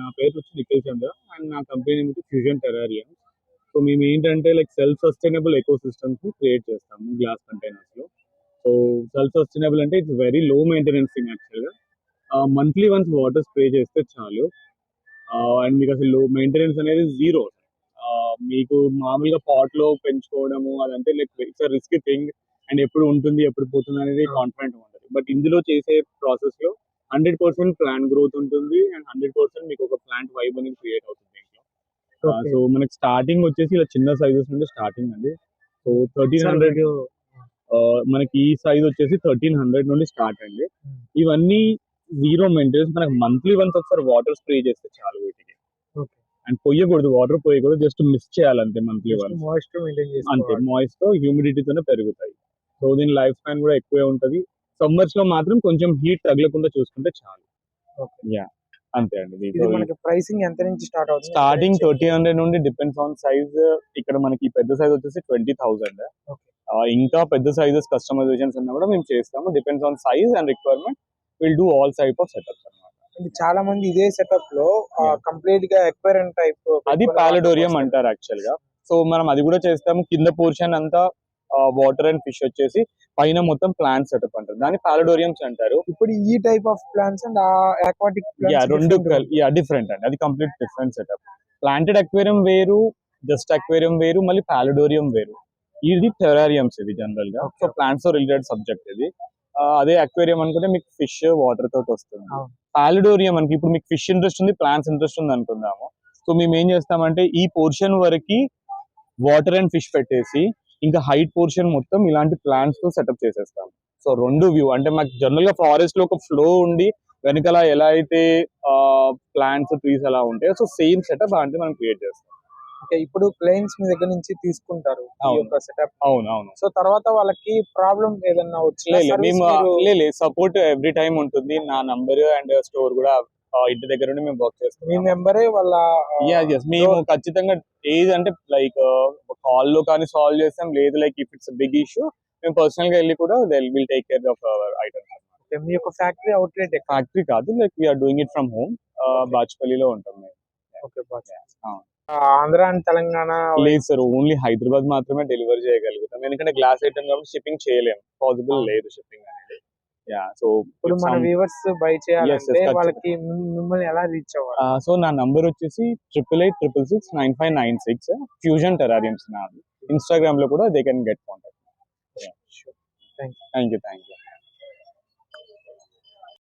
నా పేరు వచ్చి నిఖిల్ చంద్ర అండ్ నా కంపెనీ నేమ్ వచ్చి ఫ్యూజన్ టెరారియం. సో మేము ఏంటంటే like self sustainable eco systems ని క్రియేట్ చేస్తాము గ్లాస్ కంటైనర్స్ లో. సో సెల్ఫ్ సస్టైనబుల్ అంటే it's very low maintenance thing యాక్చువల్గా. మంత్లీ వన్స్ వాటర్ స్ప్రే చేస్తే చాలు. అండ్ మీకు అసలు లో మెయింటెనెన్స్ అనేది జీరో. మీకు మామూలుగా పాట్ లో పెంచుకోవడము అదంటే like it's risk thing and ఎప్పుడు ఉంటుంది ఎప్పుడు పోతుంది అనేది కాన్ఫిడెంట్ ఉంటుంది. బట్ ఇందులో చేసే ప్రాసెస్ లో 100% ప్లాంట్ గ్రోత్ ఉంటుంది అండ్ 100% మీకు ఒక ప్లాంట్ వైబ్ అనేది క్రియేట్ అవుతుంది ఇంట్లో. సో మనకి స్టార్టింగ్ వచ్చేసి ఇలా చిన్న సైజెస్ నుండి స్టార్టింగ్ అండి. సో 1300 మనకి ఈ సైజ్ వచ్చేసి 1300 నుండి స్టార్ట్ అండి. ఇవన్నీ జీరో మెయింటెనెన్స్. మనకి మంత్లీ వన్స్ ఒకసారి వాటర్ స్ప్రే చేస్తే చాలు వీటికి. అండ్ పొయ్యకూడదు, వాటర్ పోయకూడదు, జస్ట్ మిక్స్ చేయాలి అంతే మంత్లీ వన్స్. అంతే మాయిస్ట్ తో హ్యూమిడిటీతోనే పెరుగుతాయి. సో దీని లైఫ్ స్పాన్ కూడా ఎక్కువే ఉంటది. సమ్మర్స్ లో మాత్రం కొంచెం హీట్ తగలకుండా చూసుకుంటే చాలు. యా అంతే అండి. ప్రైసింగ్ ఎంత నుంచి స్టార్ట్ అవుతుంది? స్టార్టింగ్ 1300 నుండి డిపెండ్స్ ఆన్ సైజ్. ఇక్కడ మనకి పెద్ద సైజ్ వచ్చేసి 20,000. ఇంకా పెద్ద సైజెస్ కస్టమైజేషన్స్ ఉన్నా కూడా మేము చేస్తాము. Depends on size and requirement. Will do all type of setups అన్నమాట. చాలా మంది ఇదే సెటప్ లో కంప్లీట్ గా ఎక్వేరియం టైప్, అది పాలడోరియం అంటారు యాక్చువల్ గా. సో మనం అది కూడా చేస్తాము. కింద పోర్షన్ అంతా వాటర్ అండ్ ఫిష్ వచ్చేసి, పైన మొత్తం ప్లాంట్ సెటప్ అంటారు. దాన్ని పాలడోరియంస్ అంటారు. ఇప్పుడు ఈ type of plants and aquatic రెండు డిఫరెంట్ అండి. అది complete different setup. Planted aquarium వేరు, జస్ట్ అక్వేరియం వేరు, మళ్ళీ పాలడోరియం వేరు. ఇది టెరారియంస్ ఇది జనరల్ గా. సో ప్లాంట్స్ తో రిలేటెడ్ సబ్జెక్ట్ ఇది. అదే అక్వేరియం అనుకుంటే మీకు ఫిష్ వాటర్ తోటి వస్తుంది. పాలడోరియం మనకి ఇప్పుడు మీకు ఫిష్ ఇంట్రెస్ట్ ఉంది, ప్లాంట్స్ ఇంట్రెస్ట్ ఉంది అనుకుందాము. సో మేము ఏం చేస్తామంటే ఈ పోర్షన్ వరకు వాటర్ అండ్ ఫిష్ పెట్టేసి ఇంకా హైట్ పోర్షన్ మొత్తం ఇలాంటి ప్లాంట్స్ తో సెటప్ చేసేస్తాం. సో రెండు వ్యూ అంటే మాకు జనరల్ గా ఫారెస్ట్ లో ఒక ఫ్లో ఉండి వెనకాల ఎలా అయితే ప్లాంట్స్ ట్రీస్ ఎలా ఉంటాయో సో సేమ్ సెటప్ అంటే మనం క్రియేట్ చేస్తాం. ఇప్పుడు క్లయింట్స్ మీ దగ్గర నుంచి తీసుకుంటారు సెటప్. అవును. సో తర్వాత వాళ్ళకి ప్రాబ్లం ఏదన్నా వచ్చి సపోర్ట్ ఎవ్రీ టైం ఉంటుంది. నా నంబర్ అండ్ స్టోర్ కూడా ఇంటి దగ్గర నుండి మేము వర్క్ చేస్తాం. మీ మెంబరే వాళ్ళ మేము ఖచ్చితంగా ఏది అంటే లైక్ కాల్ లో కానీ సాల్వ్ చేస్తాం. లేదు like if it's big issue మేము పర్సనల్ గా వెళ్ళి కూడా will take care of our items. మీ యొక్క ఫ్యాక్టరీ అవుట్లెట్? ఫ్యాక్టరీ కాదు, like we are doing it from home. బాచ్పల్లిలో ఉంటాం మేము. ఆంధ్ర అండ్ తెలంగాణ లేదు సార్, ఓన్లీ హైదరాబాద్ మాత్రమే డెలివరీ చేయగలుగుతాం. ఎందుకంటే గ్లాస్ ఐటమ్ కాబట్టి షిప్పింగ్ చేయలేము, పాసిబుల్ లేదు షిప్పింగ్ అనేది. సో ఇప్పుడు మన వ్యూవర్స్ బై చేయాలంటే వాళ్ళకి మిమ్మల్ని ఎలా రీచ్ అవ్వాలి? సో నా నంబర్ వచ్చేసి 8886699596. ఫ్యూజన్ టెరారియంస్ నాది. ఇన్స్టాగ్రామ్ లో కూడా they can get contact. Thank you.